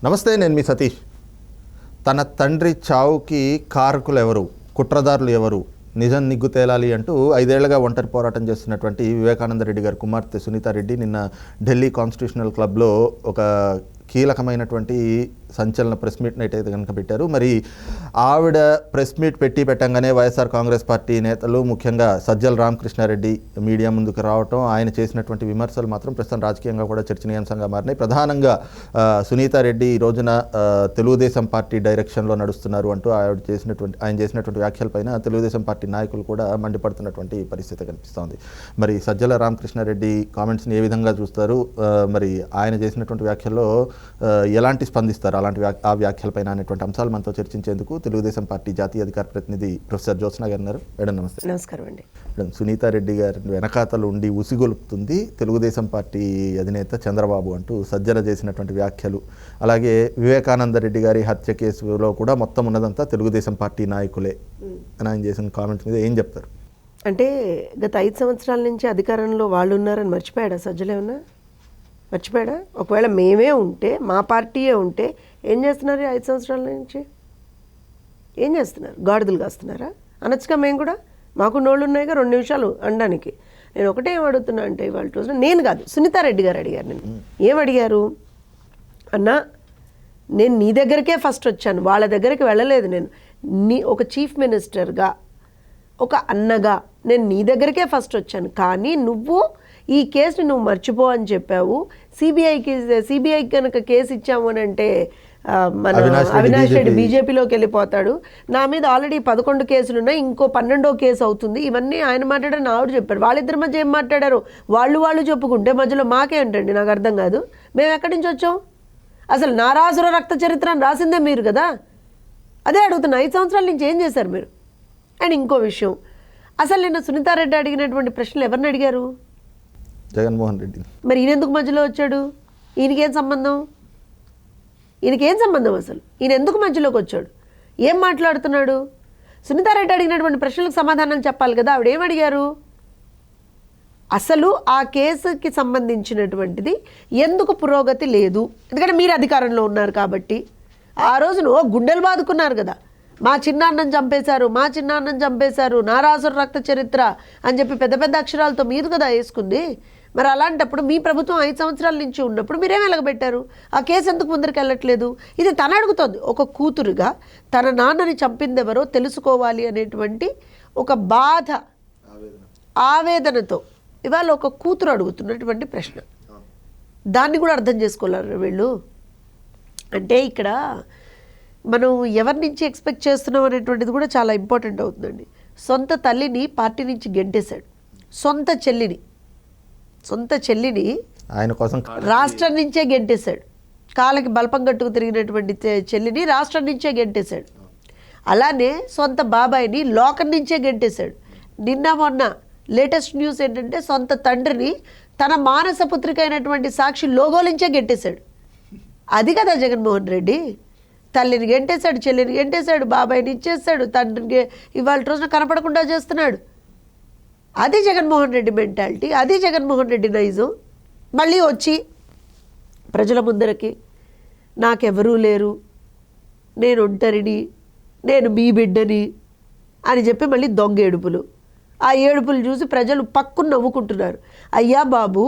నమస్తే, నేను మీ సతీష్. తన తండ్రి చావుకి కారకులు ఎవరు, కుట్రదారులు ఎవరు, నిజం నిగ్గు తేలాలి అంటూ 5 ఏళ్లుగా ఒంటరి పోరాటం చేస్తున్నటువంటి వివేకానంద రెడ్డి గారి కుమార్తె సునీతారెడ్డి నిన్న ఢిల్లీ కాన్స్టిట్యూషనల్ క్లబ్లో ఒక కీలకమైనటువంటి సంచలన ప్రెస్ మీట్ని అయితే కనుక పెట్టారు. మరి ఆవిడ ప్రెస్ మీట్ పెట్టంగానే వైఎస్ఆర్ కాంగ్రెస్ పార్టీ నేతలు, ముఖ్యంగా సజ్జల రామకృష్ణారెడ్డి మీడియా ముందుకు రావటం, ఆయన చేసినటువంటి విమర్శలు మాత్రం ప్రస్తుతం రాజకీయంగా కూడా చర్చనీయాంశంగా మారినాయి. ప్రధానంగా సునీతారెడ్డి ఈ రోజున తెలుగుదేశం పార్టీ డైరెక్షన్లో నడుస్తున్నారు అంటూ ఆయన చేసినటువంటి వ్యాఖ్యలపైన తెలుగుదేశం పార్టీ నాయకులు కూడా మండిపడుతున్నటువంటి పరిస్థితి కనిపిస్తోంది. మరి సజ్జల రామకృష్ణారెడ్డి కామెంట్స్ని ఏ విధంగా చూస్తారు, మరి ఆయన చేసినటువంటి వ్యాఖ్యల్లో ఎలాంటి స్పందిస్తారు, ఆ వ్యాఖ్యలపైన అనేటువంటి అంశాలు మనతో చర్చించేందుకు తెలుగుదేశం పార్టీ జాతీయ అధికార ప్రతినిధి ప్రొఫెసర్ జ్యోత్స్న గారు ఉన్నారు. మేడం నమస్తే. నమస్కారం అండి. మేడం, సునీతారెడ్డి గారి వెనకాతలు ఉండి ఉసిగొలుపుతుంది తెలుగుదేశం పార్టీ అధినేత చంద్రబాబు అంటూ సజ్జల చేసినటువంటి వ్యాఖ్యలు, అలాగే వివేకానంద రెడ్డి గారి హత్య కేసులో కూడా మొత్తం ఉన్నదంతా తెలుగుదేశం పార్టీ నాయకులే అని ఆయన చేసిన కామెంట్స్ మీద ఏం చెప్తారు? అంటే గత 5 సంవత్సరాల నుంచి అధికారంలో వాళ్ళు ఉన్నారని మర్చిపోయాడా సజ్జలే ఉన్నా? మర్చిపోయాడా? ఒకవేళ మేమే ఉంటే, మా పార్టీయే ఉంటే ఏం చేస్తున్నారు? 5 సంవత్సరాల నుంచి ఏం చేస్తున్నారు? గాడిదలు కాస్తున్నారా? అనొచ్చుగా మేము కూడా, మాకు నోళ్ళు ఉన్నాయిగా 2 నిమిషాలు అనడానికి. నేను ఒకటే ఏం అడుగుతున్నా అంటే, ఇవాళ రోజున నేను కాదు, సునీతారెడ్డి గారు అడిగారు. నేను ఏం అడిగారు అన్నా, నేను నీ దగ్గరికే ఫస్ట్ వచ్చాను, వాళ్ళ దగ్గరికి వెళ్ళలేదు. నేను ఒక చీఫ్ మినిస్టర్గా, ఒక అన్నగా నేను నీ దగ్గరికే ఫస్ట్ వచ్చాను. కానీ నువ్వు ఈ కేసుని నువ్వు మర్చిపో అని చెప్పావు. సిబిఐ కనుక కేసు ఇచ్చాము అని అంటే మన అవినాష్ రెడ్డి బీజేపీలోకి వెళ్ళిపోతాడు. నా మీద ఆల్రెడీ 11 కేసులు ఉన్నాయి, ఇంకో 12వ కేసు అవుతుంది. ఇవన్నీ ఆయన మాట్లాడారు, ఆవిడ చెప్పారు. వాళ్ళిద్దరి మధ్య ఏం మాట్లాడారు? వాళ్ళు చెప్పుకుంటే మధ్యలో మాకేంటండి? నాకు అర్థం కాదు. మేము ఎక్కడి నుంచి వచ్చాం? అసలు నారాసుర రక్త చరిత్రను రాసిందే మీరు కదా. అదే అడుగుతున్నా, 5 సంవత్సరాల నుంచి ఏం చేశారు మీరు? అండ్ ఇంకో విషయం, అసలు నిన్న సునీతారెడ్డి అడిగినటువంటి ప్రశ్నలు ఎవరిని అడిగారు? జగన్మోహన్ రెడ్డి. మరి ఈయన ఎందుకు మధ్యలో వచ్చాడు? ఈయనకేం సంబంధం? అసలు ఈయన ఎందుకు మధ్యలోకి వచ్చాడు? ఏం మాట్లాడుతున్నాడు? సునీతారెడ్డి అడిగినటువంటి ప్రశ్నలకు సమాధానం చెప్పాలి కదా. ఆవిడ ఏం అడిగారు? అసలు ఆ కేసుకి సంబంధించినటువంటిది ఎందుకు పురోగతి లేదు? ఎందుకంటే మీరు అధికారంలో ఉన్నారు కాబట్టి. ఆ రోజును గుండెలు బాదుకున్నారు కదా, మా చిన్నాన్నని చంపేశారు, నారాసుర రక్త చరిత్ర అని చెప్పి పెద్ద పెద్ద అక్షరాలతో మీరు కదా వేసుకుంది. మరి అలాంటప్పుడు మీ ప్రభుత్వం 5 సంవత్సరాల నుంచి ఉన్నప్పుడు మీరేం వెలగబెట్టారు? ఆ కేసు ఎందుకు ముందరికి వెళ్ళట్లేదు? ఇది తన అడుగుతోంది. ఒక కూతురుగా తన నాన్నని చంపింది ఎవరో తెలుసుకోవాలి అనేటువంటి ఒక బాధ, ఆవేదనతో ఇవాళ ఒక కూతురు అడుగుతున్నటువంటి ప్రశ్న. దాన్ని కూడా అర్థం చేసుకోలేరు వీళ్ళు. అంటే ఇక్కడ మనం ఎవరి నుంచి ఎక్స్పెక్ట్ చేస్తున్నాం అనేటువంటిది కూడా చాలా ఇంపార్టెంట్ అవుతుందండి. సొంత తల్లిని పార్టీ నుంచి గెంటేశాడు, సొంత చెల్లిని ఆయన కోసం రాష్ట్రం నుంచే గెంటేశాడు. కాళ్ళకి బల్పం కట్టుకు తిరిగినటువంటి చెల్లిని రాష్ట్రం నుంచే గెంటేశాడు. అలానే సొంత బాబాయిని లోకం నుంచే గెంటేశాడు. నిన్న మొన్న లేటెస్ట్ న్యూస్ ఏంటంటే, సొంత తండ్రిని తన మానస పుత్రిక అయినటువంటి సాక్షి లోగో నుంచే గెంటేశాడు. అది కదా జగన్మోహన్ రెడ్డి. తల్లిని గెంటేశాడు, చెల్లిని గెంటేశాడు, బాబాయిని ఇచ్చేస్తాడు, తండ్రికి ఇవాళ రోజున కనపడకుండా చేస్తున్నాడు. అది జగన్మోహన్ రెడ్డి మెంటాలిటీ, అది జగన్మోహన్ రెడ్డి నైజం. మళ్ళీ వచ్చి ప్రజల ముందరకి నాకెవరూ లేరు, నేను ఒంటరిని, నేను మీ బిడ్డని అని చెప్పి మళ్ళీ దొంగ ఏడుపులు. ఆ ఏడుపులు చూసి ప్రజలు పక్కున నవ్వుకుంటున్నారు. అయ్యా బాబు,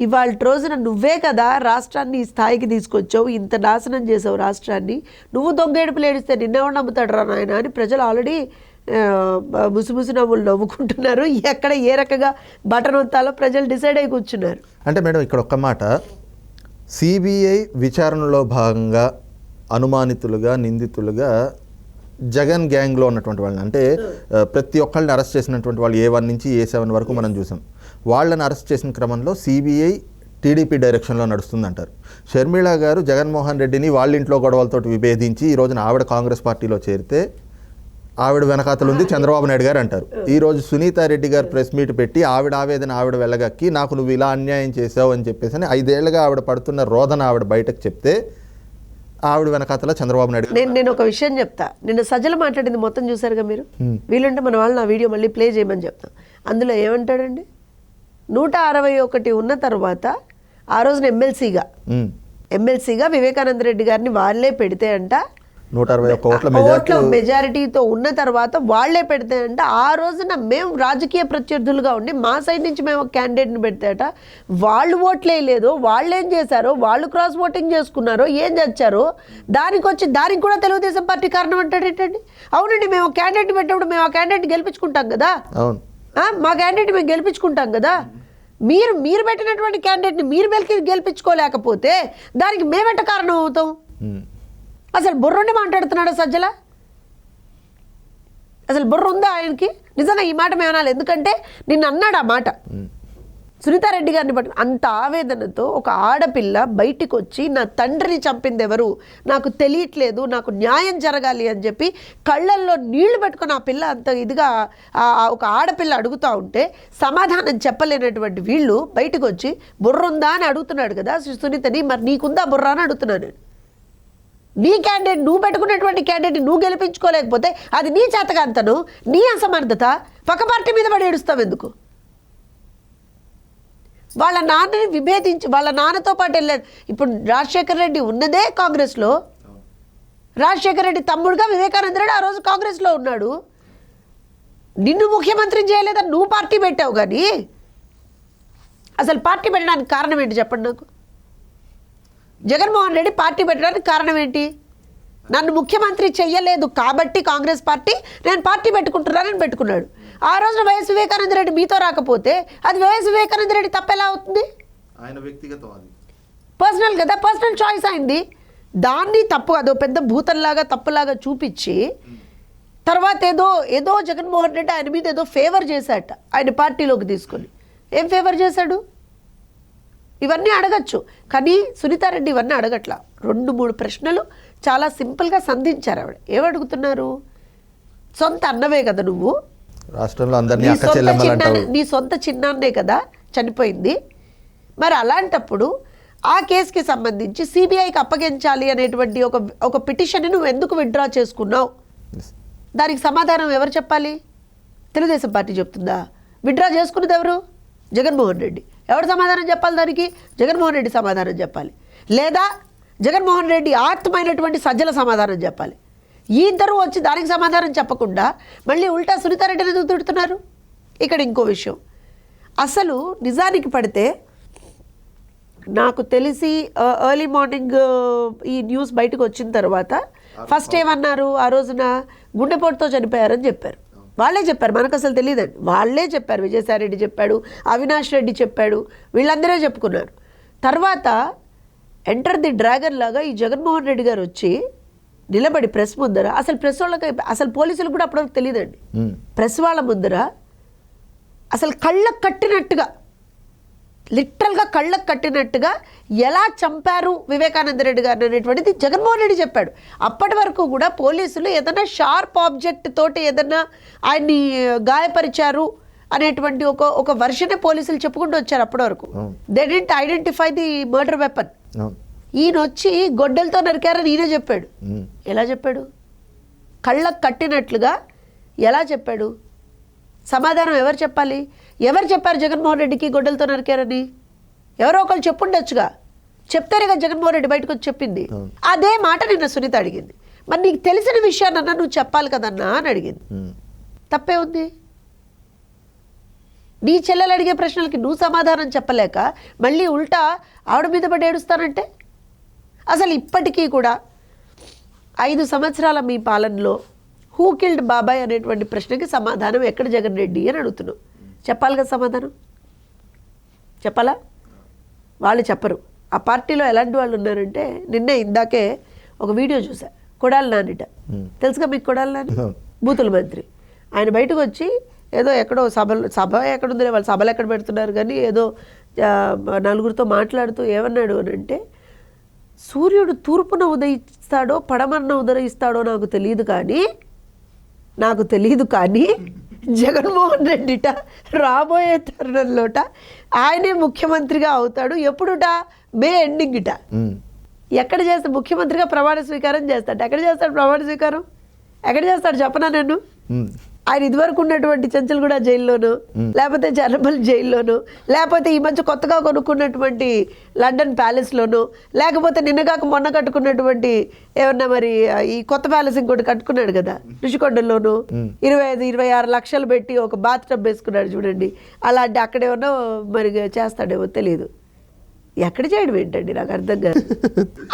ఇవాళ రోజున నువ్వే కదా రాష్ట్రాన్ని ఈ స్థాయికి తీసుకొచ్చావు, ఇంత నాశనం చేసావు రాష్ట్రాన్ని, నువ్వు దొంగ ఏడుపులు ఏడిస్తే నిన్నెవడు నమ్ముతాడు రా నాయన అని ప్రజలు ఆల్రెడీ ముసుముసు నవ్వులు నవ్వుకుంటున్నారు. ఎక్కడ ఏ రకంగా బటన్ వత్తాలో ప్రజలు డిసైడ్ అయి కూర్చున్నారు. అంటే మేడం, ఇక్కడ ఒక్క మాట, సిబిఐ విచారణలో భాగంగా అనుమానితులుగా, నిందితులుగా జగన్ గ్యాంగ్లో ఉన్నటువంటి వాళ్ళని, అంటే ప్రతి ఒక్కళ్ళని అరెస్ట్ చేసినటువంటి వాళ్ళు A1 నుంచి A7 వరకు మనం చూసాం. వాళ్ళని అరెస్ట్ చేసిన క్రమంలో సిబిఐ టీడీపీ డైరెక్షన్లో నడుస్తుందంటారు. షర్మిళ గారు జగన్మోహన్ రెడ్డిని వాళ్ళ ఇంట్లో గొడవలతో విభేదించి ఈ రోజున ఆవిడ కాంగ్రెస్ పార్టీలో చేరితే ఆవిడ వెనకాతలు ఉంది చంద్రబాబు నాయుడు గారు అంటారు. ఈరోజు సునీతారెడ్డి గారు ప్రెస్ మీట్ పెట్టి ఆవిడ ఆవేదన ఆవిడ వెళ్ళగక్కి, నాకు నువ్వు ఇలా అన్యాయం చేసావు అని చెప్పేసి 5 ఏళ్లుగా ఆవిడ పడుతున్న రోదన ఆవిడ బయటకు చెప్తే ఆవిడ వెనకాతల చంద్రబాబు నాయుడు. నేను ఒక విషయం చెప్తా. నిన్న సజ్జల మాట్లాడింది మొత్తం చూసారుగా మీరు. వీళ్ళంటే మన వాళ్ళు నా వీడియో మళ్ళీ ప్లే చేయమని చెప్తాం. అందులో ఏమంటాడండి, 161 ఉన్న తర్వాత ఆ రోజున ఎమ్మెల్సీగా ఎమ్మెల్సీగా వివేకానంద రెడ్డి గారిని వాళ్ళే పెడితే అంట 161 ఓట్ల మెజారిటీతో ఉన్న తర్వాత వాళ్లే పెడితే అంటే ఆ రోజున మేము రాజకీయ ప్రత్యర్థులుగా ఉండి మా సైడ్ నుంచి మేము ఒక క్యాండిడేట్ని పెడితేట వాళ్ళు ఓట్లు వేయలేదు, వాళ్ళు ఏం చేశారో, వాళ్ళు క్రాస్ ఓటింగ్ చేసుకున్నారో, ఏం చచ్చారో దానికి కూడా తెలుగుదేశం పార్టీ కారణం అంటాడు ఏంటండి? అవునండి, మేము ఒక క్యాండిడేట్ పెట్టినప్పుడు మేము ఆ క్యాండిడేట్ గెలిపించుకుంటాం కదా, మా క్యాండిడేట్ మేము గెలిపించుకుంటాం కదా. మీరు పెట్టినటువంటి క్యాండిడేట్ని మీరు గెలిపించుకోలేకపోతే దానికి మేమెట్ట కారణం అవుతాం? అసలు బుర్రుండి మాట్లాడుతున్నాడు సజ్జల? అసలు బుర్ర ఉందా ఆయనకి? నిజంగా ఈ మాట మేము అనాలి, ఎందుకంటే నిన్న అన్నాడు ఆ మాట. సునీతారెడ్డి గారిని బట్టి అంత ఆవేదనతో ఒక ఆడపిల్ల బయటికి వచ్చి నా తండ్రిని చంపింది ఎవరు, నాకు తెలియట్లేదు, నాకు న్యాయం జరగాలి అని చెప్పి కళ్ళల్లో నీళ్లు పెట్టుకుని ఆ పిల్ల అంత ఇదిగా ఒక ఆడపిల్ల అడుగుతూ ఉంటే సమాధానం చెప్పలేనటువంటి వీళ్ళు బయటకు వచ్చి బుర్ర ఉందా అని అడుగుతున్నాడు కదా సునీతని. మరి నీకుందా బుర్ర అని అడుగుతున్నాను నేను. నీ క్యాండిడేట్, నువ్వు పెట్టుకున్నటువంటి క్యాండిడేట్ నువ్వు గెలిపించుకోలేకపోతే అది నీ చేతకాంతను, నీ అసమర్థత. పక్క పార్టీ మీద పడి ఏడుస్తావు ఎందుకు? వాళ్ళ నాన్నని విభేదించి వాళ్ళ నాన్నతో పాటు వెళ్ళాడు. ఇప్పుడు రాజశేఖర రెడ్డి ఉన్నదే కాంగ్రెస్లో, రాజశేఖర రెడ్డి తమ్ముడుగా వివేకానంద రెడ్డి ఆ రోజు కాంగ్రెస్లో ఉన్నాడు. నిన్ను ముఖ్యమంత్రి చేయలేదని నువ్వు పార్టీ పెట్టావు, కానీ అసలు పార్టీ పెట్టడానికి కారణం ఏంటి చెప్పండి నాకు? జగన్మోహన్ రెడ్డి పార్టీ పెట్టడానికి కారణం ఏంటి? నన్ను ముఖ్యమంత్రి చెయ్యలేదు కాబట్టి కాంగ్రెస్ పార్టీ నేను పార్టీ పెట్టుకుంటున్నానని పెట్టుకున్నాడు. ఆ రోజున వైఎస్ వివేకానంద రెడ్డి మీతో రాకపోతే అది వైఎస్ వివేకానంద రెడ్డి తప్పెలా అవుతుంది? ఆయన వ్యక్తిగతం, అది పర్సనల్ కదా, పర్సనల్ చాయిస్ అయింది. దాన్ని తప్పు, అదో పెద్ద భూతంలాగా తప్పులాగా చూపించి తర్వాత ఏదో జగన్మోహన్ రెడ్డి ఆయన మీద ఏదో ఫేవర్ చేశాట ఆయన పార్టీలోకి తీసుకొని. ఏం ఫేవర్ చేశాడు? ఇవన్నీ అడగచ్చు, కానీ సునీతారెడ్డి ఇవన్నీ అడగట్లా. 2-3 ప్రశ్నలు చాలా సింపుల్గా సంధించారు ఆవిడ. ఏమడుగుతున్నారు? సొంత అన్నవే కదా నువ్వు, రాష్ట్రంలో అందరినీ నీ సొంత చిన్నాన్నే కదా చనిపోయింది. మరి అలాంటప్పుడు ఆ కేసుకి సంబంధించి సిబిఐకి అప్పగించాలి అనేటువంటి ఒక పిటిషన్ని నువ్వు ఎందుకు విత్డ్రా చేసుకున్నావు? దానికి సమాధానం ఎవరు చెప్పాలి? తెలుగుదేశం పార్టీ చెప్తుందా? విత్డ్రా చేసుకున్నది ఎవరు? జగన్మోహన్ రెడ్డి. ఎవరు సమాధానం చెప్పాలి దానికి? జగన్మోహన్ రెడ్డి సమాధానం చెప్పాలి, లేదా జగన్మోహన్ రెడ్డి ఆత్మైనటువంటి సజ్జల సమాధానం చెప్పాలి. ఈ ఇద్దరు వచ్చి దానికి సమాధానం చెప్పకుండా మళ్ళీ ఉల్టా సునీతారెడ్డిని ఎందుకు తిడుతున్నారు? ఇక్కడ ఇంకో విషయం, అసలు నిజానికి పడితే నాకు తెలిసి ఎర్లీ మార్నింగ్ ఈ న్యూస్ బయటకు వచ్చిన తర్వాత ఫస్ట్ ఏమన్నారు? ఆ రోజున గుండెపోటుతో చనిపోయారని చెప్పారు. వాళ్ళే చెప్పారు, మనకు అసలు తెలియదండి. వాళ్ళే చెప్పారు, విజయసాయిరెడ్డి చెప్పాడు, అవినాష్ రెడ్డి చెప్పాడు, వీళ్ళందరూ చెప్పుకున్నారు. తర్వాత ఎంటర్ ది డ్రాగన్ లాగా ఈ జగన్మోహన్ రెడ్డి గారు వచ్చి నిలబడి ప్రెస్ ముందర, అసలు ప్రెస్ వాళ్ళకి అసలు పోలీసులకు కూడా అప్పటివరకు తెలియదండి, ప్రెస్ వాళ్ళ ముందర అసలు కళ్ళకు కట్టినట్టుగా, లిటరల్గా కళ్ళకు కట్టినట్టుగా ఎలా చంపారు వివేకానంద రెడ్డి గారిని అనేటువంటిది జగన్మోహన్ రెడ్డి చెప్పాడు. అప్పటి వరకు కూడా పోలీసులు ఏదైనా షార్ప్ ఆబ్జెక్ట్ తోటి ఏదైనా ఆయన్ని గాయపరిచారు అనేటువంటి ఒక వర్షనే పోలీసులు చెప్పుకుంటూ వచ్చారు అప్పటి వరకు. They didn't identify the murder weapon. ఈయన వచ్చి గొడ్డలతో నరికారని ఈయన చెప్పాడు. ఎలా చెప్పాడు? కళ్ళకు కట్టినట్లుగా ఎలా చెప్పాడు? సమాధానం ఎవరు చెప్పాలి? ఎవరు చెప్పారు జగన్మోహన్ రెడ్డికి గొడ్డలతో నరికారని? ఎవరో ఒకళ్ళు చెప్పుండొచ్చుగా, చెప్తారే కదా జగన్మోహన్ రెడ్డి బయటకు వచ్చి చెప్పింది. అదే మాట నిన్న సునీత అడిగింది. మరి నీకు తెలిసిన విషయాన్నన్నా నువ్వు చెప్పాలి కదన్నా అని అడిగింది. తప్పే ఉంది? నీ చెల్లెలు అడిగే ప్రశ్నలకి నువ్వు సమాధానం చెప్పలేక మళ్ళీ ఉల్టా ఆవిడ మీద పడి ఏడుస్తానంటే? అసలు ఇప్పటికీ కూడా 5 సంవత్సరాల మీ పాలనలో హూ కిల్డ్ బాబాయ్ అనేటువంటి ప్రశ్నకి సమాధానం ఎక్కడ జగన్ రెడ్డి అని అడుగుతున్నావు. చెప్పాలి కదా సమాధానం, చెప్పాలా? వాళ్ళు చెప్పరు. ఆ పార్టీలో ఎలాంటి వాళ్ళు ఉన్నారంటే, నిన్నే ఇందాకే ఒక వీడియో చూసా, కొడాలి నానిట, తెలుసుగా మీకు కొడాలి నాని, బూతుల మంత్రి. ఆయన బయటకు వచ్చి ఏదో ఎక్కడో సభ ఎక్కడుందో వాళ్ళు సభలు ఎక్కడ పెడుతున్నారు కానీ ఏదో నలుగురితో మాట్లాడుతూ ఏమన్నాడు అని అంటే, సూర్యుడు తూర్పున ఉదయిస్తాడో పడమరన ఉదయిస్తాడో నాకు తెలియదు కానీ జగన్మోహన్ రెడ్డిట రాబోయే తరుణంలోట ఆయనే ముఖ్యమంత్రిగా అవుతాడు. ఎప్పుడుట? మే ఎండింగ్ట. ఎక్కడ చేస్తాడు? ముఖ్యమంత్రిగా ప్రమాణ స్వీకారం చేస్తాడు. ఎక్కడ చేస్తాడు ప్రమాణ స్వీకారం? ఎక్కడ చేస్తాడు చెప్పనా నేను? ఆయన ఇదివరకు ఉన్నటువంటి చెంచల్గూడ జైల్లోనూ, లేకపోతే జర్మల్ జైల్లోనూ, లేకపోతే ఈ మధ్య కొత్తగా కొనుక్కున్నటువంటి లండన్ ప్యాలెస్లోనూ, లేకపోతే నిన్నగాక మొన్న కట్టుకున్నటువంటి ఏమన్నా మరి ఈ కొత్త ప్యాలెస్ ఇంకోటి కట్టుకున్నాడు కదా ఋషికొండలోను, 25-26 లక్షలు పెట్టి ఒక బాత్ టబ్ వేసుకున్నాడు చూడండి. అలాంటి అక్కడేమన్నా మరి చేస్తాడేమో తెలియదు. ఎక్కడ చేయడం ఏంటండి నాకు అర్థం కాదు.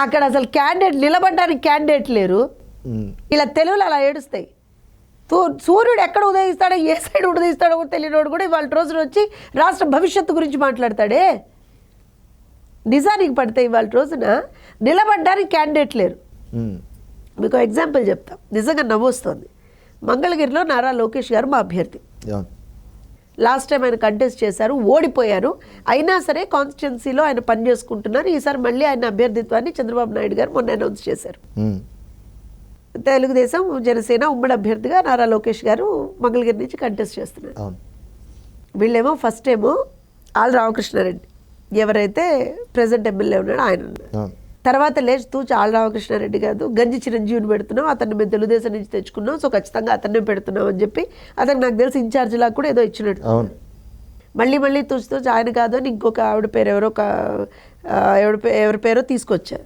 అక్కడ అసలు క్యాండిడేట్ నిలబడడానికి క్యాండిడేట్ లేరు. ఇలా తెలుగులో అలా ఏడుస్తాయి. సూర్యుడు ఎక్కడ ఉదయిస్తాడో, ఏ సైడ్ ఉదయిస్తాడో కూడా తెలియనోడు కూడా ఇవాళ రోజున వచ్చి రాష్ట్ర భవిష్యత్తు గురించి మాట్లాడతాడే. నిజానికి పడితే ఇవాళ రోజున నిలబడ్డానికి క్యాండిడేట్ లేరు. మీకు ఎగ్జాంపుల్ చెప్తాం, నిజంగా నవ్వొస్తుంది. మంగళగిరిలో నారా లోకేష్ గారు మా అభ్యర్థి. లాస్ట్ టైం ఆయన కంటెస్ట్ చేశారు, ఓడిపోయారు. అయినా సరే కాన్స్టిట్యున్సీలో ఆయన పని చేసుకుంటున్నారు. ఈసారి మళ్ళీ ఆయన అభ్యర్థిత్వాన్ని చంద్రబాబు నాయుడు గారు మొన్న అనౌన్స్ చేశారు. తెలుగుదేశం జనసేన ఉమ్మడి అభ్యర్థిగా నారా లోకేష్ గారు మంగళగిరి నుంచి కంటెస్ట్ చేస్తున్నారు. వీళ్ళేమో ఫస్ట్ ఏమో ఆల్ రామకృష్ణారెడ్డి, ఎవరైతే ప్రెసిడెంట్ ఎమ్మెల్యే ఉన్నాడో ఆయన ఉన్నారు. తర్వాత లేచి తూచి ఆల్ రామకృష్ణారెడ్డి కాదు, గంజి చిరంజీవిని పెడుతున్నాం, అతన్ని మేము తెలుగుదేశం నుంచి తెచ్చుకున్నాం, సో ఖచ్చితంగా అతన్నే పెడుతున్నాం అని చెప్పి అతనికి నాకు తెలిసి ఇన్ఛార్జ్ లాగా కూడా ఏదో ఇచ్చినట్టు. మళ్ళీ తూచి ఆయన కాదు అని ఇంకొక ఆవిడ పేరు ఎవరి పేరో తీసుకొచ్చారు.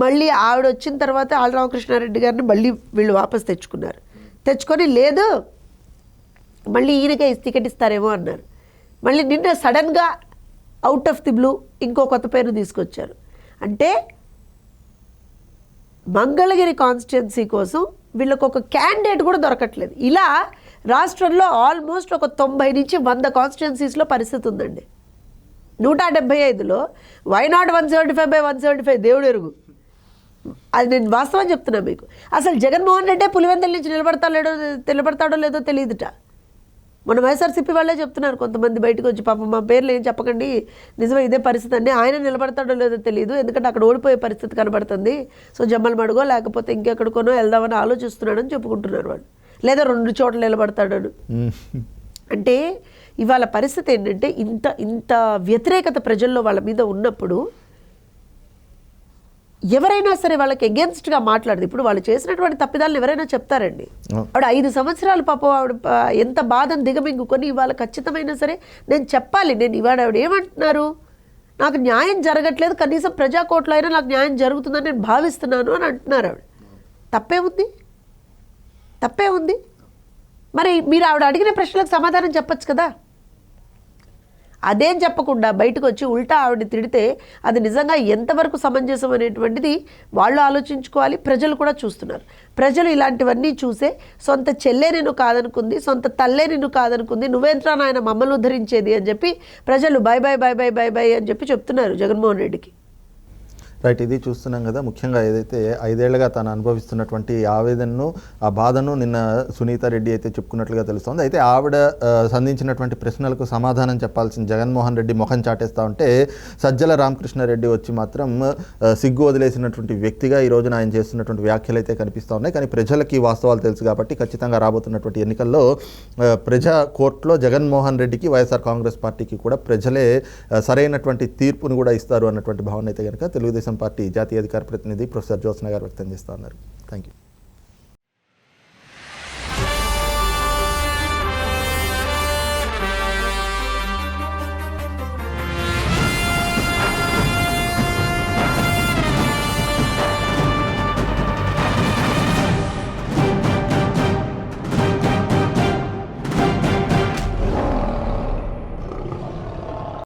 మళ్ళీ ఆవిడ వచ్చిన తర్వాత ఆల్ రామకృష్ణారెడ్డి గారిని మళ్ళీ వీళ్ళు వాపస్ తెచ్చుకొని లేదు మళ్ళీ ఈయనకే టికెట్ ఇస్తారేమో అన్నారు. మళ్ళీ నిన్న సడన్గా అవుట్ ఆఫ్ ది బ్లూ ఇంకో కొత్త పేరు తీసుకొచ్చారు. అంటే మంగళగిరి కాన్స్టిట్యున్సీ కోసం వీళ్ళకు ఒక క్యాండిడేట్ కూడా దొరకట్లేదు. ఇలా రాష్ట్రంలో ఆల్మోస్ట్ ఒక 90 నుంచి 100 కాన్స్టిట్యున్సీస్లో పరిస్థితి ఉందండి. 175లో వైనాట్ 175/175 దేవుడు ఎరుగు. అది నేను వాస్తవం చెప్తున్నా మీకు. అసలు జగన్మోహన్ రెడ్డి పులివెందుల నుంచి నిలబడతాడో లేదో తెలియదుట. మన వైఎస్ఆర్సీపీ వాళ్ళే చెప్తున్నారు కొంతమంది బయటకు వచ్చి, పాపం మా పేర్లు ఏం చెప్పకండి, నిజమే ఇదే పరిస్థితి అండి, ఆయన నిలబడతాడో లేదో తెలియదు, ఎందుకంటే అక్కడ ఓడిపోయే పరిస్థితి కనబడుతుంది, సో జమ్మల మడుగో లేకపోతే ఇంకెక్కడికోనో వెళ్దామని ఆలోచిస్తున్నాడని చెప్పుకుంటున్నారు వాళ్ళు, లేదా 2 చోట్ల నిలబడతాడని. అంటే ఇవాళ పరిస్థితి ఏంటంటే ఇంత వ్యతిరేకత ప్రజల్లో వాళ్ళ మీద ఉన్నప్పుడు ఎవరైనా సరే వాళ్ళకి ఎగెన్స్ట్గా మాట్లాడదు. ఇప్పుడు వాళ్ళు చేసినటువంటి తప్పిదాలను ఎవరైనా చెప్తారండి. ఆవిడ 5 సంవత్సరాలు పాపం ఆవిడ ఎంత బాధను దిగమింగుకొని ఇవాళ ఖచ్చితమైనా సరే నేను చెప్పాలి. నేను ఇవాళ ఆవిడ ఏమంటున్నారు, నాకు న్యాయం జరగట్లేదు, కనీసం ప్రజాకోర్టులో అయినా నాకు న్యాయం జరుగుతుందని నేను భావిస్తున్నాను అని అంటున్నారు. ఆవిడ తప్పే ఉంది. మరి మీరు ఆవిడ అడిగిన ప్రశ్నలకు సమాధానం చెప్పచ్చు కదా. అదేం చెప్పకుండా బయటకు వచ్చి ఉల్టా ఆవిడని తిడితే అది నిజంగా ఎంతవరకు సమంజసం అనేటువంటిది వాళ్ళు ఆలోచించుకోవాలి. ప్రజలు కూడా చూస్తున్నారు. ప్రజలు ఇలాంటివన్నీ చూసే సొంత చెల్లె నిన్ను కాదనుకుంది, సొంత తల్లే నిన్ను కాదనుకుంది, నువ్వేంట్రా నాయన మమ్మల్ని ఉద్ధరించేది అని చెప్పి ప్రజలు బై బై అని చెప్పి చెప్తున్నారు జగన్మోహన్ రెడ్డికి. రైట్, ఇది చూస్తున్నాం కదా. ముఖ్యంగా ఏదైతే 5 ఏళ్లుగా తాను అనుభవిస్తున్నటువంటి ఆవేదనను, ఆ బాధను నిన్న సునీత రెడ్డి అయితే చెప్పుకున్నట్లుగా తెలుస్తోంది. అయితే ఆవిడ సంధించినటువంటి ప్రశ్నలకు సమాధానం చెప్పాల్సిన జగన్మోహన్ రెడ్డి ముఖం చాటేస్తూ ఉంటే సజ్జల రామకృష్ణారెడ్డి వచ్చి మాత్రం సిగ్గు వదిలేసినటువంటి వ్యక్తిగా ఈ రోజున ఆయన చేస్తున్నటువంటి వ్యాఖ్యలు అయితే కనిపిస్తూ ఉన్నాయి. కానీ ప్రజలకి వాస్తవాలు తెలుసు కాబట్టి ఖచ్చితంగా రాబోతున్నటువంటి ఎన్నికల్లో ప్రజా కోర్టులో జగన్మోహన్ రెడ్డికి, వైఎస్ఆర్ కాంగ్రెస్ పార్టీకి కూడా ప్రజలే సరైనటువంటి తీర్పును కూడా ఇస్తారు అన్నటువంటి భావన అయితే కనుక తెలుగుదేశం పార్టీ జాతీయ అధికార ప్రతినిధి ప్రొఫెసర్ జ్యోత్స్న గారు వ్యక్తం చేస్తూ ఉన్నారు. Thank you.